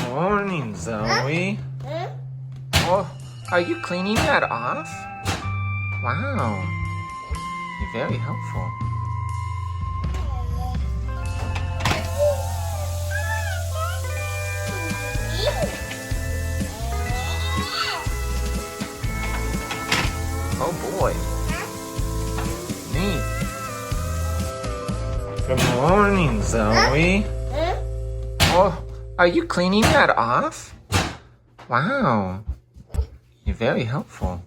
Morning, Zoe. Oh, are you cleaning that off? Wow, you're very helpful. Oh boy. Neat. Good morning, Zoe. Oh, are you cleaning that off? Wow, you're very helpful.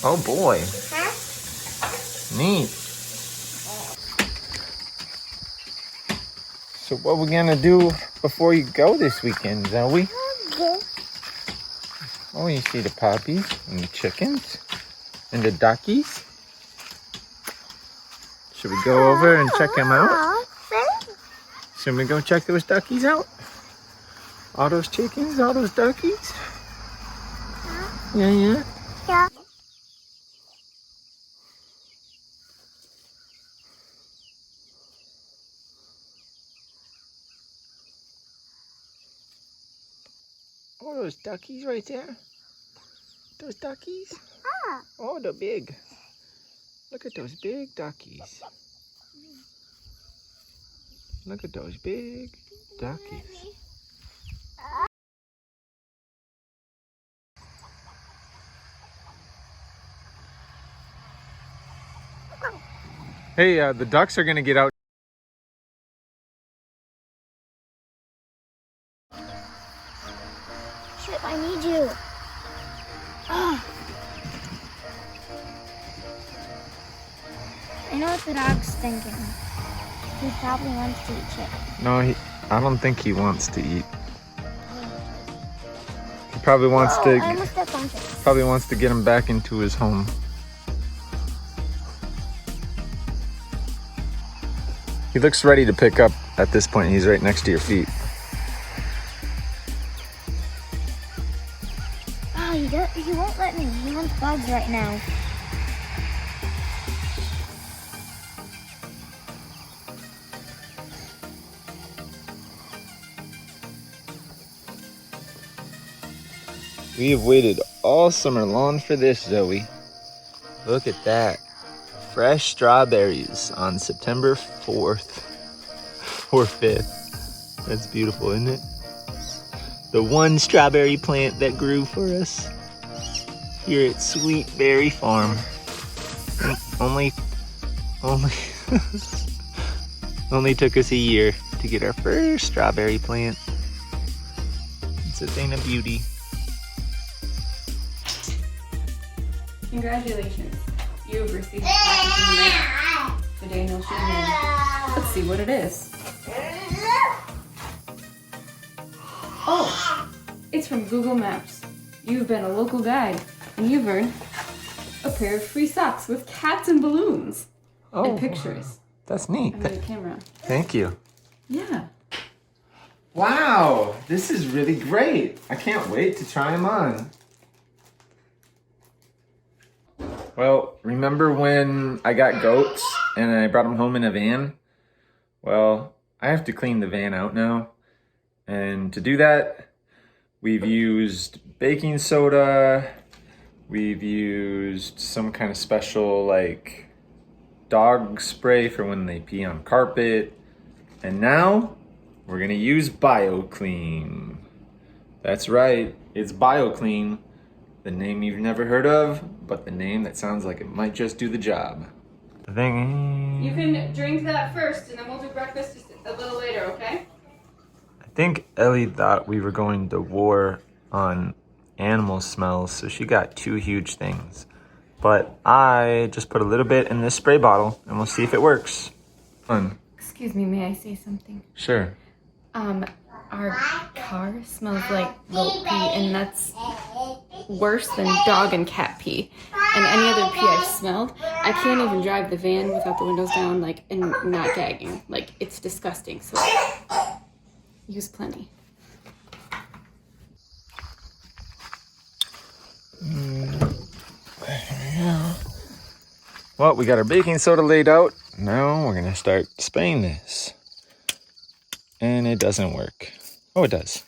Oh boy. Neat. So what we gonna do before you go this weekend, Zoe? Oh, you see the puppies and the chickens and the duckies? Should we go over and check them out? Should we go check those duckies out? All those chickens, all those duckies? Yeah. Oh, those duckies right there. Those duckies? Oh, they're big. Look at those big duckies. Look at those big duckies. Hey, the ducks are gonna get out. Chip, I need you. I know what the dog's thinking. He probably wants to eat Chip. No, I don't think he wants to eat. He probably wants I almost stepped on Chip. Probably wants to get him back into his home. He looks ready to pick up at this point. He's right next to your feet. Oh, he won't let me. He wants bugs right now. We have waited all summer long for this, Zoe. Look at that. Fresh strawberries on September 4th or 5th. That's beautiful, isn't it? The one strawberry plant that grew for us here at Sweet Berry Farm. Only took us a year to get our first strawberry plant. It's a thing of beauty. Congratulations. You have received a package in the mail. Today, no shipping. Let's see what it is. Oh, it's from Google Maps. You've been a local guide, and you've earned a pair of free socks with cats and balloons and pictures. That's neat. I made a camera. Thank you. Yeah. Wow, this is really great. I can't wait to try them on. Well, remember when I got goats and I brought them home in a van? Well, I have to clean the van out now. And to do that, we've used baking soda. We've used some kind of special like dog spray for when they pee on carpet. And now we're gonna use BioClean. That's right, it's BioClean. The name you've never heard of, but the name that sounds like it might just do the job. You can drink that first, and then we'll do breakfast just a little later, okay? I think Ellie thought we were going to war on animal smells, so she got two huge things. But I just put a little bit in this spray bottle, and we'll see if it works. Fun. Excuse me, may I say something? Sure. Our car smells like goat pee, and that's worse than dog and cat pee. And any other pee I've smelled, I can't even drive the van without the windows down, like, and not gagging. Like, it's disgusting. So, use plenty. Well, we got our baking soda laid out. Now we're gonna start spraying this. And it doesn't work. Oh, it does.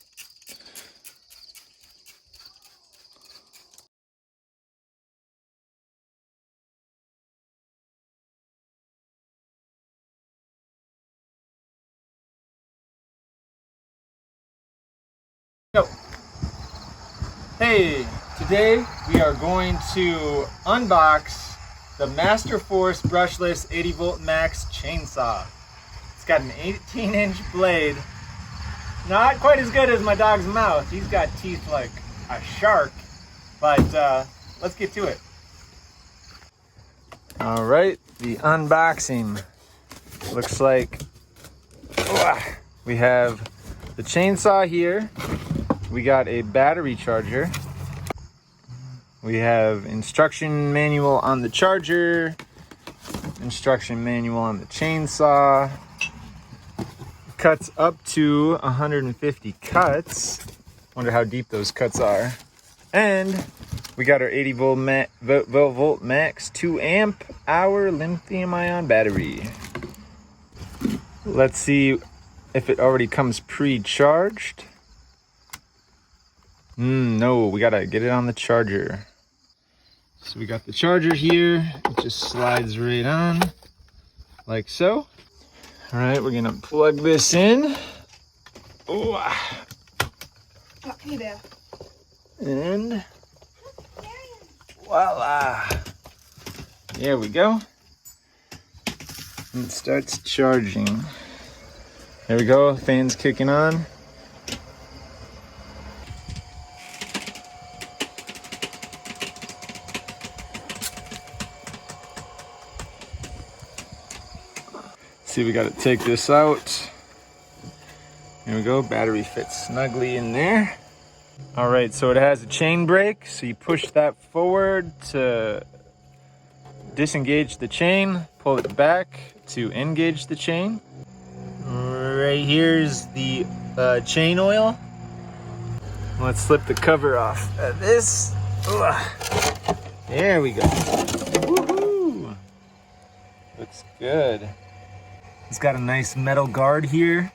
Go. Hey, today we are going to unbox the Masterforce brushless 80 volt max chainsaw. It's got an 18-inch blade. Not quite as good as my dog's mouth. He's got teeth like a shark, but let's get to it. All right, the unboxing looks like we have the chainsaw here. We got a battery charger. We have instruction manual on the charger, instruction manual on the chainsaw. Cuts up to 150 cuts. Wonder how deep those cuts are. And we got our 80 volt max 2 amp hour lithium ion battery. Let's see if it already comes pre-charged. No, we gotta get it on the charger. So we got the charger here. It just slides right on, like so. All right, we're gonna plug this in. Oh, Hey there. and voila. There we go. And it starts charging. There we go, fan's kicking on. See, we got to take this out. There we go, battery fits snugly in there. All right, so it has a chain brake, so you push that forward to disengage the chain, pull it back to engage the chain. Right here's the chain oil. Let's slip the cover off of this. Ugh. There we go. Woohoo! Looks good. It's got a nice metal guard here.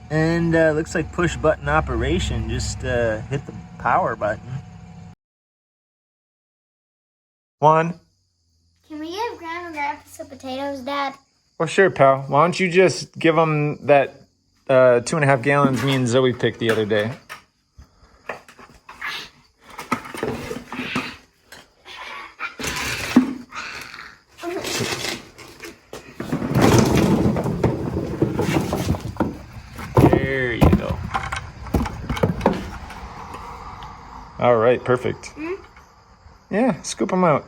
And looks like push button operation. Just hit the power button. One. Can we give Grandma and Grandpa some potatoes, Dad? Well, sure, pal. Why don't you just give them that 2.5 gallons me and Zoe picked the other day? There you go. All right, perfect. Yeah, scoop them out.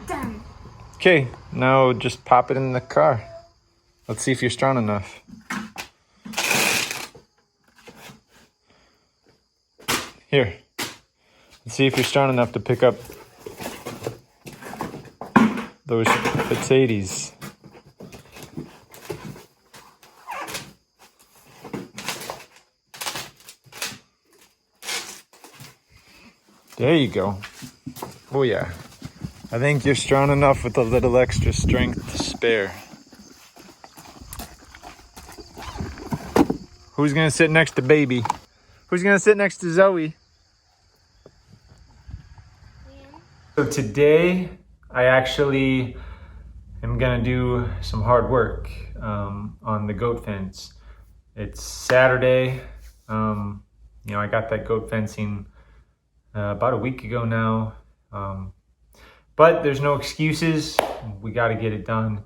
Done. Okay, now just pop it in the car. Let's see if you're strong enough. Here. Let's see if you're strong enough to pick up those potatoes. There you go. Oh yeah. I think you're strong enough with a little extra strength to spare. Who's gonna sit next to baby? Who's gonna sit next to Zoe? So today, I actually am gonna do some hard work on the goat fence. It's Saturday. I got that goat fencing about a week ago now. But there's no excuses. We got to get it done.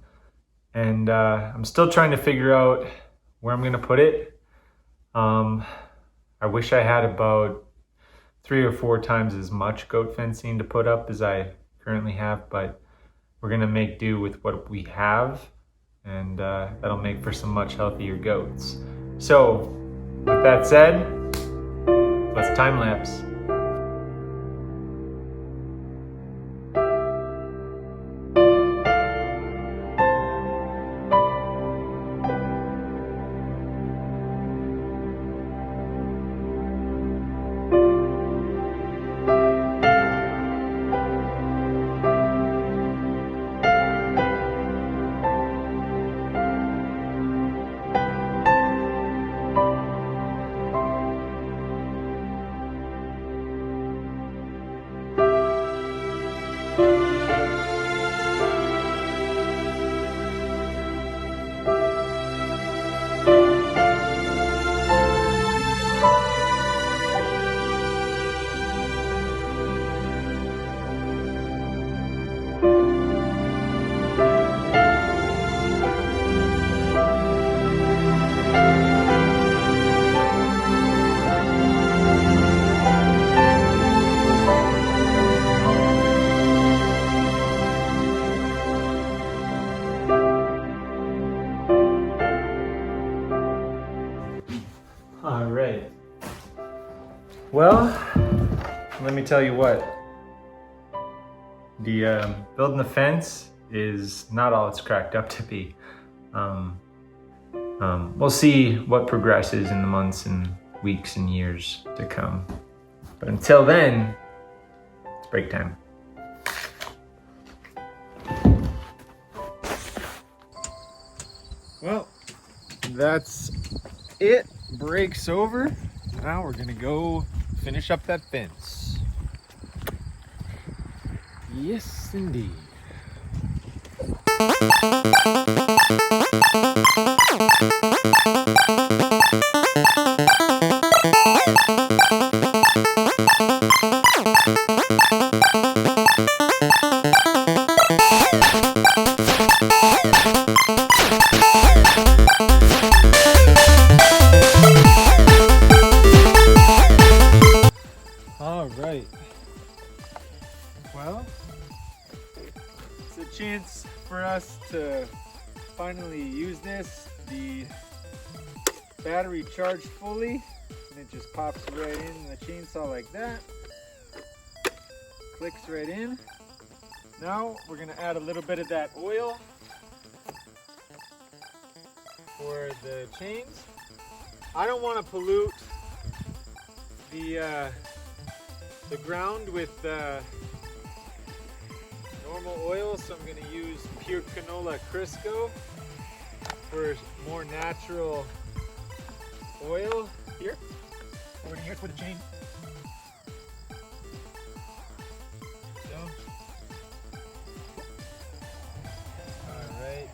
And I'm still trying to figure out where I'm going to put it. I wish I had about 3 or 4 times as much goat fencing to put up as I currently have, but we're going to make do with what we have, and that'll make for some much healthier goats. So, with that said, let's time lapse. All right. Well, let me tell you what. The building the fence is not all it's cracked up to be. We'll see what progresses in the months and weeks and years to come. But until then, it's break time. Well, that's it. Break's over. Now we're gonna go finish up that fence. Yes, indeed. All right. Well, it's a chance for us to finally use this. The battery charged fully, and it just pops right in the chainsaw like that. Clicks right in. Now we're gonna add a little bit of that oil for the chains. I don't want to pollute the ground with normal oil, so I'm going to use pure canola Crisco for more natural oil. Here, over here for the chain. So, all right,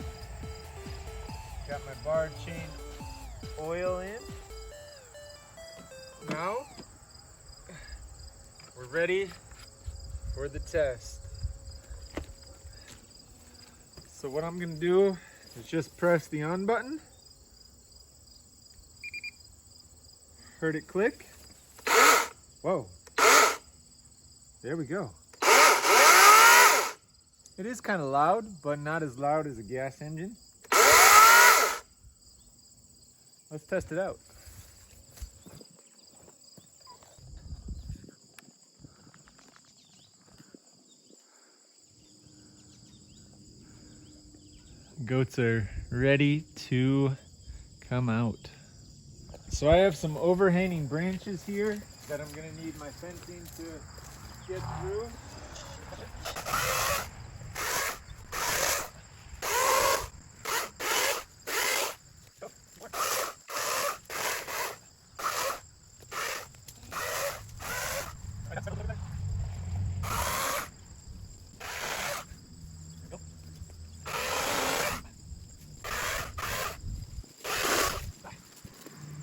got my bar chain oil in. Now we're ready for the test. So what I'm gonna do is just press the on button. Heard it click. Whoa. There we go. It is kind of loud, but not as loud as a gas engine. Let's test it out. Goats are ready to come out. So I have some overhanging branches here that I'm going to need my fencing to get through.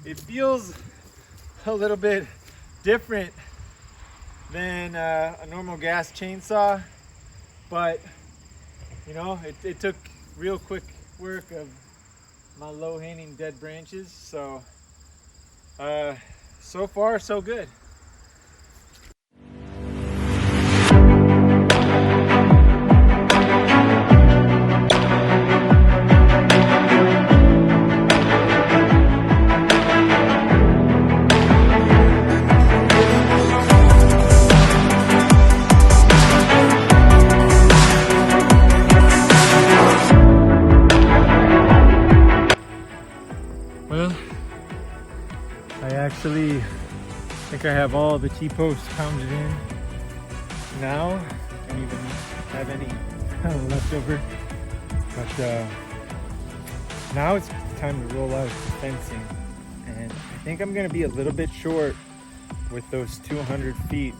It feels a little bit different than a normal gas chainsaw, but you know, it took real quick work of my low-hanging dead branches, so so far so good. Actually, I think I have all the T-posts pounded in now. I don't even have any left over. But now it's time to roll out the fencing. And I think I'm gonna be a little bit short with those 200 feet.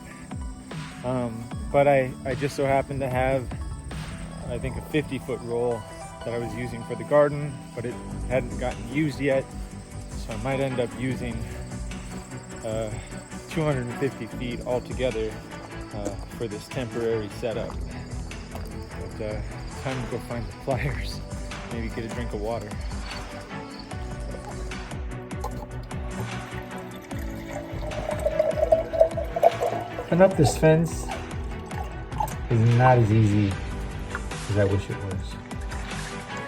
But I just so happen to have, I think, a 50-foot roll that I was using for the garden, but it hadn't gotten used yet. So I might end up using 250 feet altogether for this temporary setup. But time to go find the pliers, maybe get a drink of water. Putting up this fence is not as easy as I wish it was.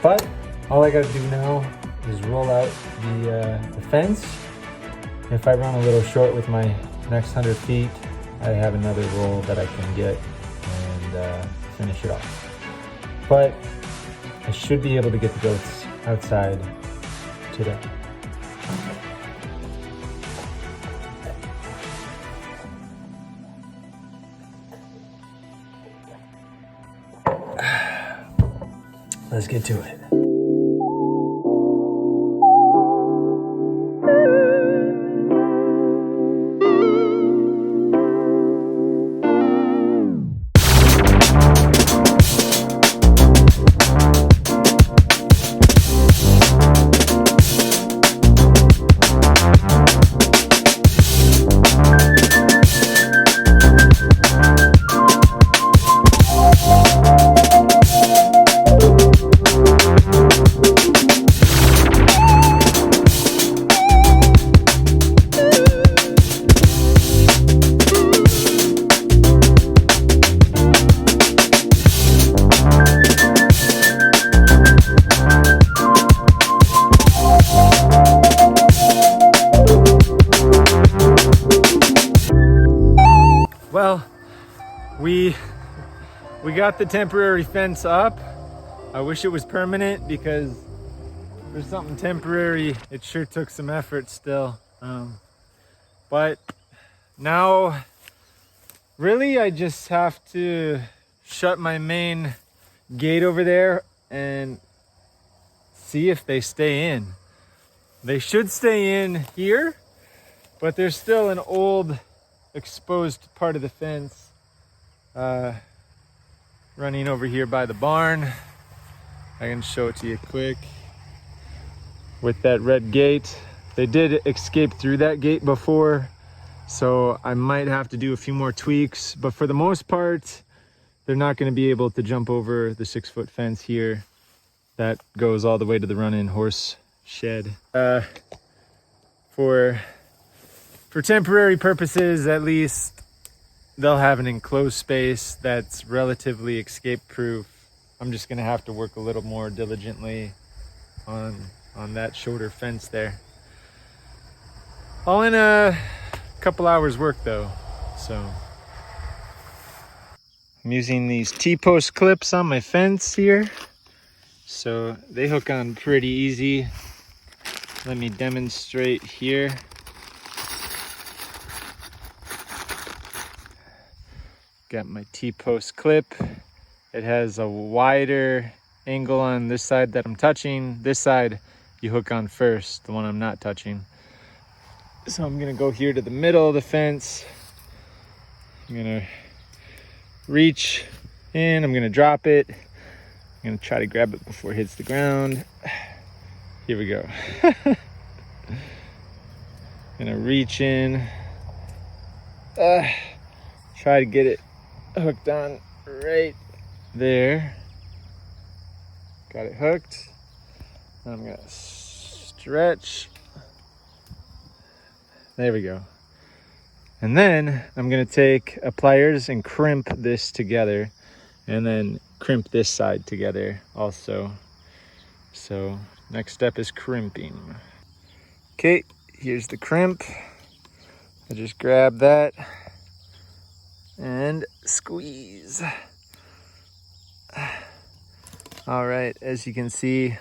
But all I gotta do now is roll out the fence. If I run a little short with my next 100 feet, I have another roll that I can get and finish it off. But I should be able to get the goats outside today. Let's get to it. Well, we got the temporary fence up. I wish it was permanent because for something temporary, it sure took some effort still. But now, really, I just have to shut my main gate over there and see if they stay in. They should stay in here, but there's still an old exposed part of the fence running over here by the barn. I can show it to you quick. With that red gate, they did escape through that gate before, so I might have to do a few more tweaks, but for the most part they're not going to be able to jump over the 6-foot fence here that goes all the way to the run-in horse shed. For temporary purposes, at least, they'll have an enclosed space that's relatively escape-proof. I'm just gonna have to work a little more diligently on that shorter fence there. All in a couple hours work though, so. I'm using these T-post clips on my fence here, so they hook on pretty easy. Let me demonstrate here. Got my T-post clip. It has a wider angle on this side that I'm touching. This side you hook on first, the one I'm not touching. So I'm gonna go here to the middle of the fence. I'm gonna reach in, I'm gonna drop it. I'm gonna try to grab it before it hits the ground. Here we go. Gonna reach in, try to get it hooked on right there. Got it hooked. I'm gonna stretch. There we go. And then I'm gonna take a pliers and crimp this together, and then crimp this side together also. So next step is crimping. Okay, here's the crimp. I just grab that and squeeze. All right, as you can see,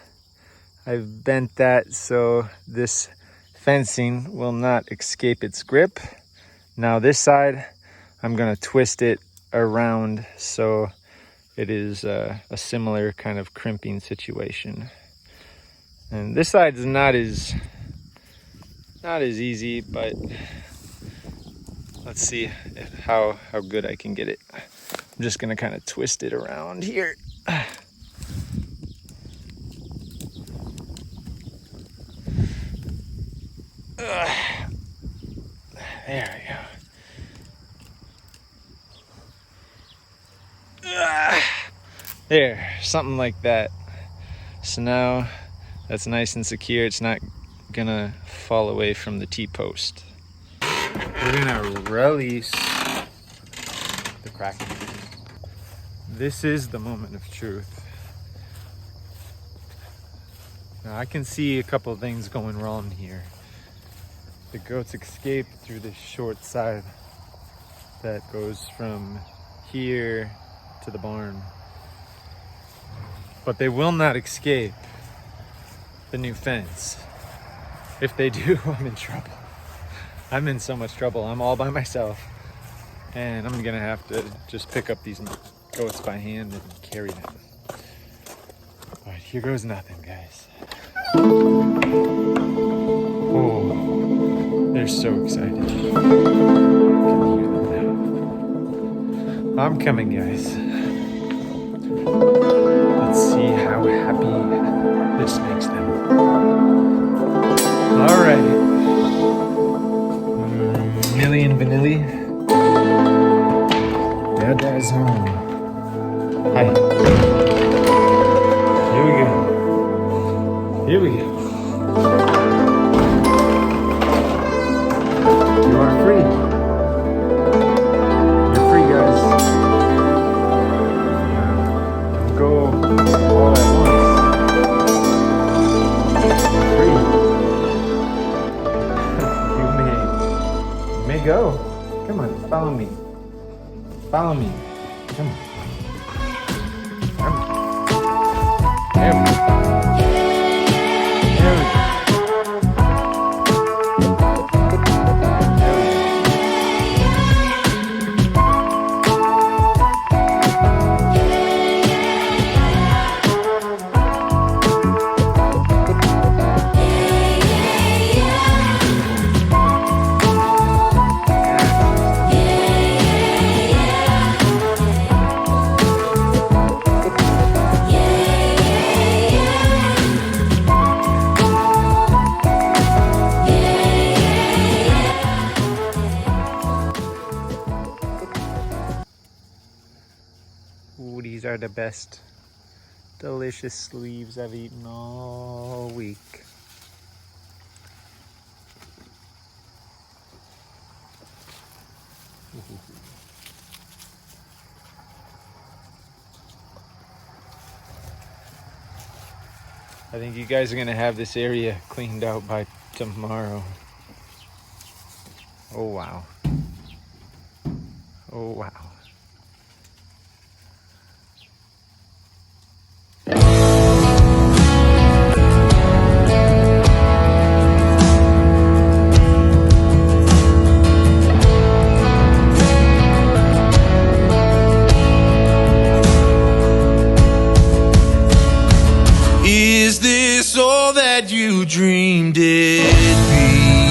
I've bent that so this fencing will not escape its grip. Now this side, I'm gonna twist it around so it is a similar kind of crimping situation. And this side is not as easy, but let's see how good I can get it. I'm just gonna kind of twist it around here. There we go. There, something like that. So now that's nice and secure. It's not gonna fall away from the T-post. We're gonna release the Kraken. This is the moment of truth. Now I can see a couple of things going wrong here. The goats escaped through this short side that goes from here to the barn. But they will not escape the new fence. If they do, I'm in trouble. I'm in so much trouble. I'm all by myself. And I'm gonna have to just pick up these goats by hand and carry them. But here goes nothing, guys. Oh, they're so excited. I can hear them now. I'm coming, guys. Let's see how happy this makes them. All right. Millie and Vanilli. Dada's home. Hi. Here we go. Here we go. You are free. You're free, guys. Don't go all at once. You're free. You may go. Come on, follow me. Follow me. Come on. Come on. There we go. There we go. Ooh, these are the best delicious sleeves I've eaten all week. I think you guys are gonna have this area cleaned out by tomorrow. Oh wow. Oh wow. Is this all that you dreamed it'd be?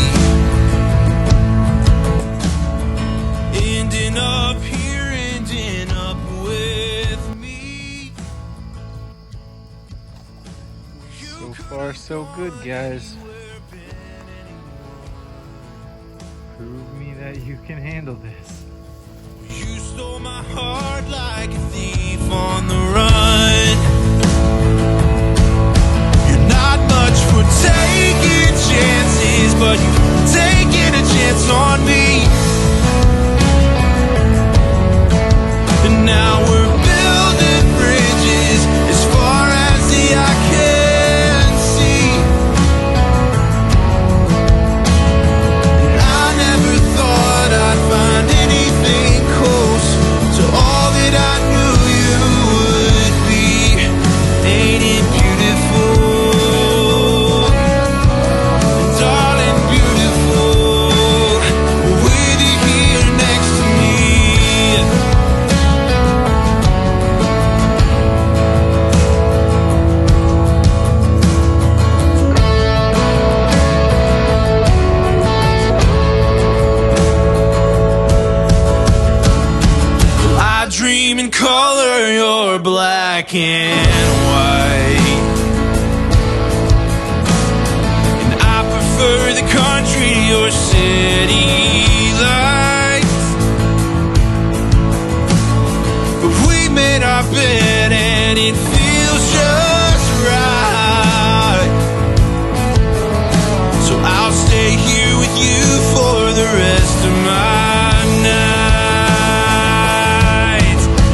Ending up here, ending up with me. So far, so good, guys. Prove me that you can handle this. You stole my heart like a thief on the run. You're not much for taking chances, but you've taken a chance on me. And now we're building bridges as far as the eye can see. And I never thought I'd find anything close to all that I knew you would be. black and white. And I prefer the country to your city lights. But we made our bed and it feels just right. So I'll stay here with you for the rest of my nights.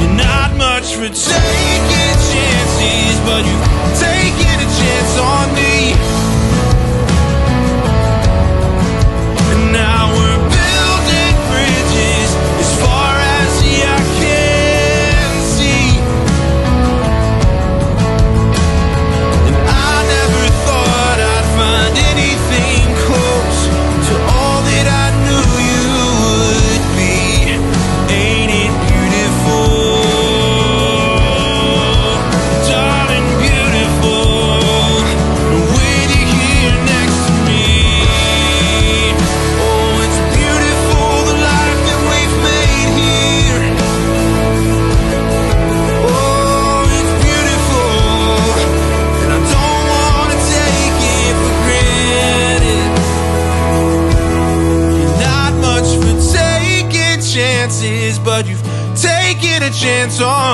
You're not much for taking chances, but you've taken a chance on me. And now we're building bridges as far as the eye can see. And I never thought I'd find anything close to all that I knew you would be. Ain't it beautiful? Darling, beautiful. With you here next to me. Oh, it's beautiful, the life that we've made here. Oh, it's beautiful, and I don't wanna take it for granted. You're not much for taking chances, but you've taken a chance on